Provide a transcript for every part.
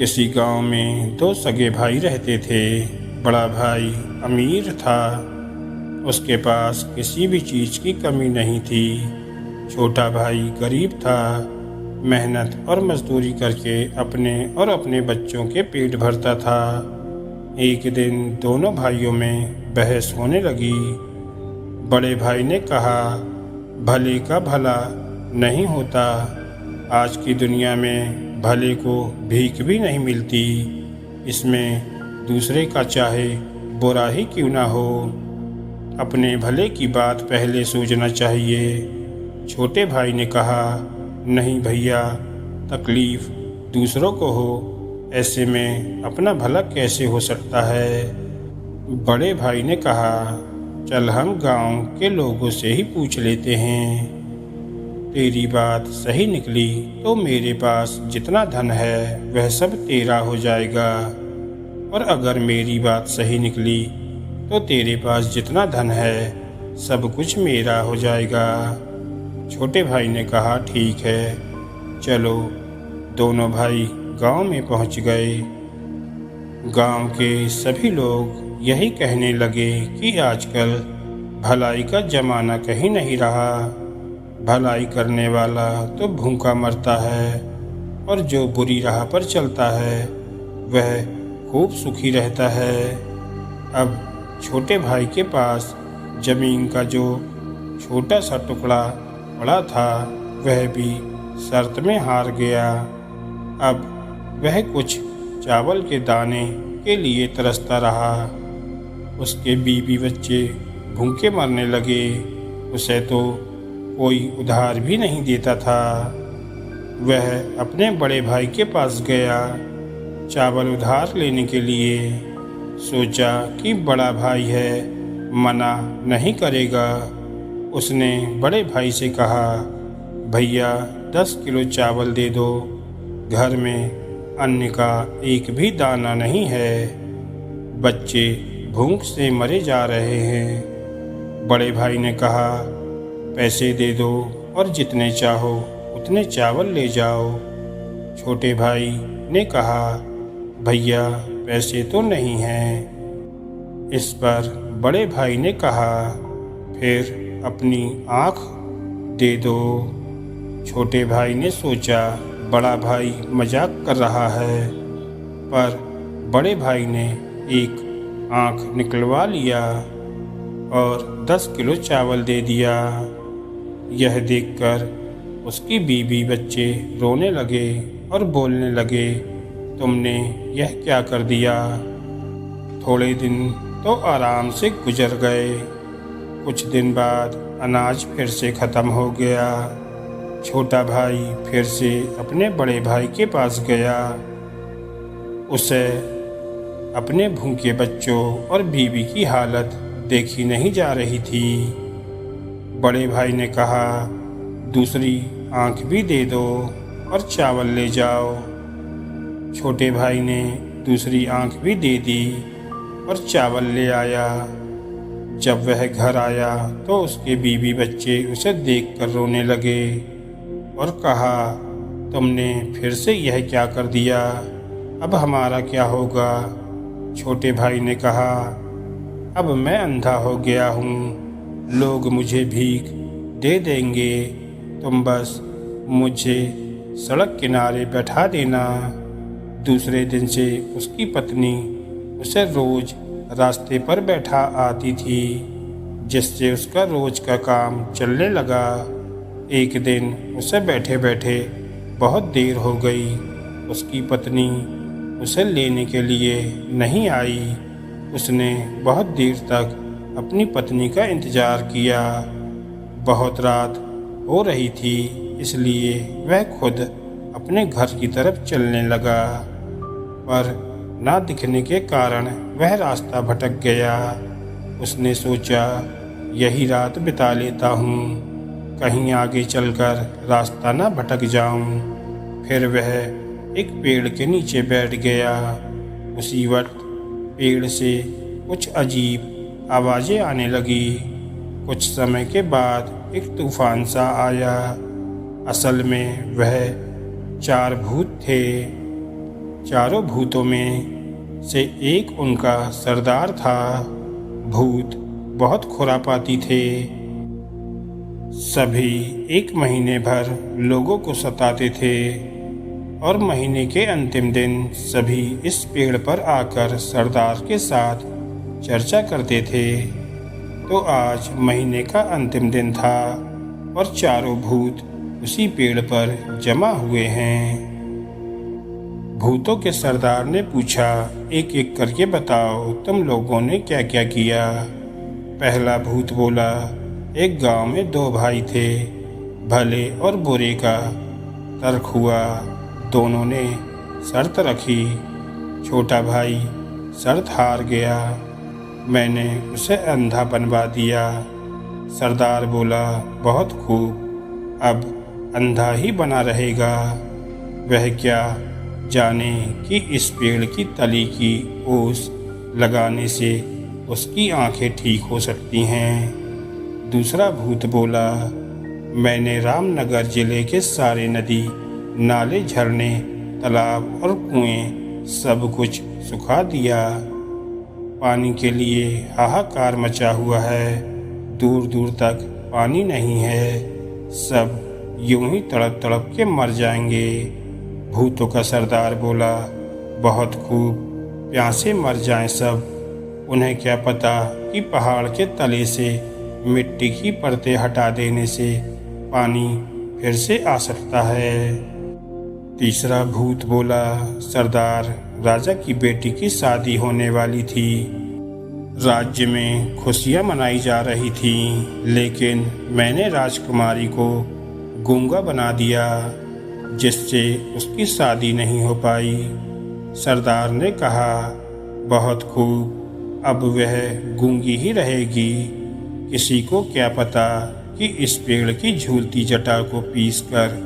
किसी गांव में दो सगे भाई रहते थे। बड़ा भाई अमीर था, उसके पास किसी भी चीज़ की कमी नहीं थी। छोटा भाई गरीब था, मेहनत और मजदूरी करके अपने और अपने बच्चों के पेट भरता था। एक दिन दोनों भाइयों में बहस होने लगी। बड़े भाई ने कहा, भले का भला नहीं होता। आज की दुनिया में भले को भीख भी नहीं मिलती, इसमें दूसरे का चाहे बुरा ही क्यों ना हो, अपने भले की बात पहले सोचना चाहिए। छोटे भाई ने कहा, नहीं भैया, तकलीफ दूसरों को हो, ऐसे में अपना भला कैसे हो सकता है। बड़े भाई ने कहा, चल हम गांव के लोगों से ही पूछ लेते हैं। तेरी बात सही निकली तो मेरे पास जितना धन है वह सब तेरा हो जाएगा, और अगर मेरी बात सही निकली तो तेरे पास जितना धन है सब कुछ मेरा हो जाएगा। छोटे भाई ने कहा, ठीक है, चलो। दोनों भाई गांव में पहुंच गए। गांव के सभी लोग यही कहने लगे कि आजकल भलाई का जमाना कहीं नहीं रहा। भलाई करने वाला तो भूखा मरता है, और जो बुरी राह पर चलता है वह खूब सुखी रहता है। अब छोटे भाई के पास जमीन का जो छोटा सा टुकड़ा पड़ा था वह भी शर्त में हार गया। अब वह कुछ चावल के दाने के लिए तरसता रहा। उसके बीवी बच्चे भूखे मरने लगे। उसे तो कोई उधार भी नहीं देता था। वह अपने बड़े भाई के पास गया चावल उधार लेने के लिए। सोचा कि बड़ा भाई है, मना नहीं करेगा। उसने बड़े भाई से कहा, भैया 10 किलो चावल दे दो, घर में अन्न का एक भी दाना नहीं है, बच्चे भूख से मरे जा रहे हैं। बड़े भाई ने कहा, पैसे दे दो और जितने चाहो उतने चावल ले जाओ। छोटे भाई ने कहा, भैया पैसे तो नहीं हैं। इस पर बड़े भाई ने कहा, फिर अपनी आँख दे दो। छोटे भाई ने सोचा बड़ा भाई मजाक कर रहा है, पर बड़े भाई ने एक आँख निकलवा लिया और 10 किलो चावल दे दिया। यह देखकर उसकी बीवी बच्चे रोने लगे और बोलने लगे, तुमने यह क्या कर दिया। थोड़े दिन तो आराम से गुजर गए। कुछ दिन बाद अनाज फिर से ख़त्म हो गया। छोटा भाई फिर से अपने बड़े भाई के पास गया। उसे अपने भूखे बच्चों और बीवी की हालत देखी नहीं जा रही थी। बड़े भाई ने कहा, दूसरी आँख भी दे दो और चावल ले जाओ। छोटे भाई ने दूसरी आँख भी दे दी और चावल ले आया। जब वह घर आया तो उसके बीवी बच्चे उसे देखकर रोने लगे और कहा, तुमने फिर से यह क्या कर दिया, अब हमारा क्या होगा। छोटे भाई ने कहा, अब मैं अंधा हो गया हूँ, लोग मुझे भीख दे देंगे, तुम बस मुझे सड़क किनारे बैठा देना। दूसरे दिन से उसकी पत्नी उसे रोज रास्ते पर बैठा आती थी, जिससे उसका रोज का काम चलने लगा। एक दिन उसे बैठे बैठे बहुत देर हो गई। उसकी पत्नी उसे लेने के लिए नहीं आई। उसने बहुत देर तक अपनी पत्नी का इंतज़ार किया। बहुत रात हो रही थी, इसलिए वह खुद अपने घर की तरफ चलने लगा, पर ना दिखने के कारण वह रास्ता भटक गया। उसने सोचा, यही रात बिता लेता हूँ, कहीं आगे चलकर रास्ता ना भटक जाऊँ। फिर वह एक पेड़ के नीचे बैठ गया। उसी वक्त पेड़ से कुछ अजीब आवाज़ें आने लगी। कुछ समय के बाद एक तूफान सा आया। असल में वह 4 भूत थे। चारों भूतों में से एक उनका सरदार था। भूत बहुत खुरापाती थे। सभी 1 महीने भर लोगों को सताते थे और महीने के अंतिम दिन सभी इस पेड़ पर आकर सरदार के साथ चर्चा करते थे। तो आज महीने का अंतिम दिन था और चारों भूत उसी पेड़ पर जमा हुए हैं। भूतों के सरदार ने पूछा, एक एक करके बताओ तुम लोगों ने क्या क्या किया। पहला भूत बोला, एक गांव में 2 भाई थे, भले और बुरे का तर्क हुआ। दोनों ने शर्त रखी। छोटा भाई शर्त हार गया, मैंने उसे अंधा बनवा दिया। सरदार बोला, बहुत खूब, अब अंधा ही बना रहेगा। वह क्या जाने कि इस पेड़ की तली की ओस लगाने से उसकी आंखें ठीक हो सकती हैं। दूसरा भूत बोला, मैंने रामनगर जिले के सारे नदी नाले, झरने, तालाब और कुएं सब कुछ सुखा दिया। पानी के लिए हाहाकार मचा हुआ है, दूर दूर तक पानी नहीं है, सब यूं ही तड़प तड़प के मर जाएंगे। भूतों का सरदार बोला, बहुत खूब, प्यासे मर जाएं सब। उन्हें क्या पता कि पहाड़ के तले से मिट्टी की परतें हटा देने से पानी फिर से आ सकता है। तीसरा भूत बोला, सरदार, राजा की बेटी की शादी होने वाली थी। राज्य में खुशियां मनाई जा रही थीं, लेकिन मैंने राजकुमारी को गूंगा बना दिया, जिससे उसकी शादी नहीं हो पाई। सरदार ने कहा, बहुत खूब, अब वह गूंगी ही रहेगी। किसी को क्या पता कि इस पेड़ की झूलती जटा को पीसकर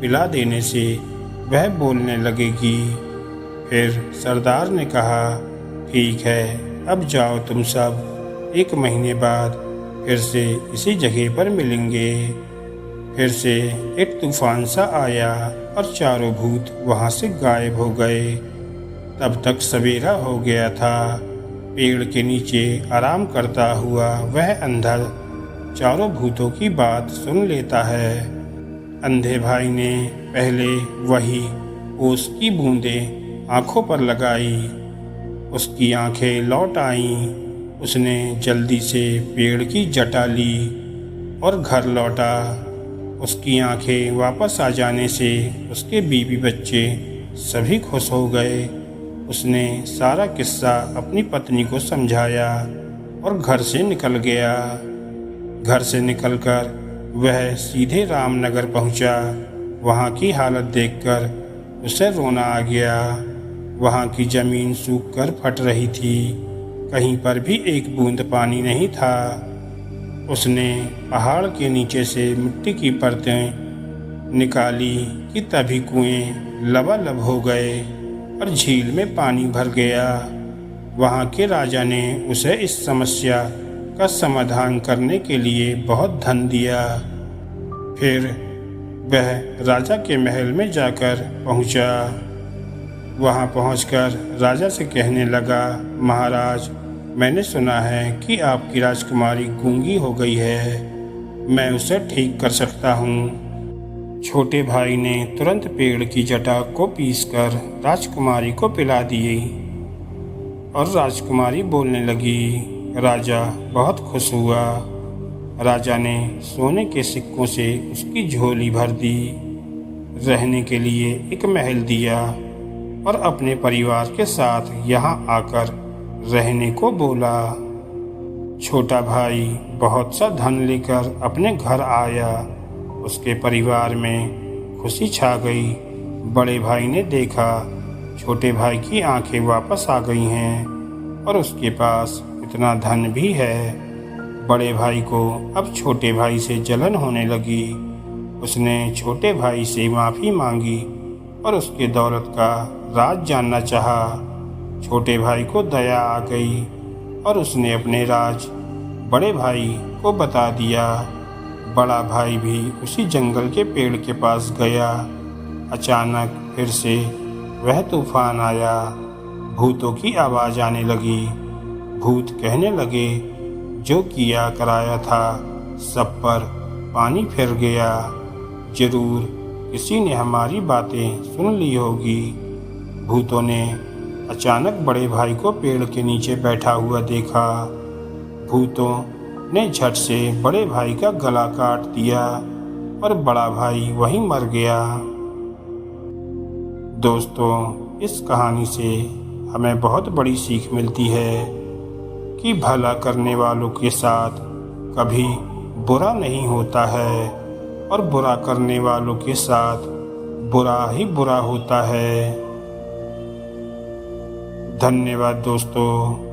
पिला देने से वह बोलने लगेगी। फिर सरदार ने कहा, ठीक है, अब जाओ तुम सब, 1 महीने बाद फिर से इसी जगह पर मिलेंगे। फिर से एक तूफान सा आया और चारों भूत वहां से गायब हो गए। तब तक सवेरा हो गया था। पेड़ के नीचे आराम करता हुआ वह अंधा चारों भूतों की बात सुन लेता है। अंधे भाई ने पहले वही ओस की बूंदें आंखों पर लगाई, उसकी आंखें लौट आईं। उसने जल्दी से पेड़ की जटा ली और घर लौटा। उसकी आंखें वापस आ जाने से उसके बीवी बच्चे सभी खुश हो गए। उसने सारा किस्सा अपनी पत्नी को समझाया और घर से निकल गया। घर से निकलकर वह सीधे रामनगर पहुंचा। वहां की हालत देखकर उसे रोना आ गया। वहां की जमीन सूखकर फट रही थी, कहीं पर भी एक बूंद पानी नहीं था। उसने पहाड़ के नीचे से मिट्टी की परतें निकाली कि तभी कुएं लबालब हो गए और झील में पानी भर गया। वहां के राजा ने उसे इस समस्या का समाधान करने के लिए बहुत धन दिया। फिर वह राजा के महल में जाकर पहुंचा। वहां पहुंचकर राजा से कहने लगा, महाराज, मैंने सुना है कि आपकी राजकुमारी गूंगी हो गई है, मैं उसे ठीक कर सकता हूँ। छोटे भाई ने तुरंत पेड़ की जटा को पीसकर राजकुमारी को पिला दी और राजकुमारी बोलने लगी। राजा बहुत खुश हुआ। राजा ने सोने के सिक्कों से उसकी झोली भर दी, रहने के लिए एक महल दिया और अपने परिवार के साथ यहाँ आकर रहने को बोला। छोटा भाई बहुत सा धन लेकर अपने घर आया। उसके परिवार में खुशी छा गई। बड़े भाई ने देखा छोटे भाई की आंखें वापस आ गई हैं और उसके पास इतना धन भी है। बड़े भाई को अब छोटे भाई से जलन होने लगी। उसने छोटे भाई से माफ़ी मांगी और उसके दौलत का राज जानना चाहा। छोटे भाई को दया आ गई और उसने अपने राज बड़े भाई को बता दिया। बड़ा भाई भी उसी जंगल के पेड़ के पास गया। अचानक फिर से वह तूफान आया। भूतों की आवाज़ आने लगी। भूत कहने लगे, जो किया कराया था सब पर पानी फिर गया। जरूर किसी ने हमारी बातें सुन ली होगी। भूतों ने अचानक बड़े भाई को पेड़ के नीचे बैठा हुआ देखा। भूतों ने झट से बड़े भाई का गला काट दिया और बड़ा भाई वहीं मर गया। दोस्तों, इस कहानी से हमें बहुत बड़ी सीख मिलती है कि भला करने वालों के साथ कभी बुरा नहीं होता है और बुरा करने वालों के साथ बुरा ही बुरा होता है। धन्यवाद दोस्तों।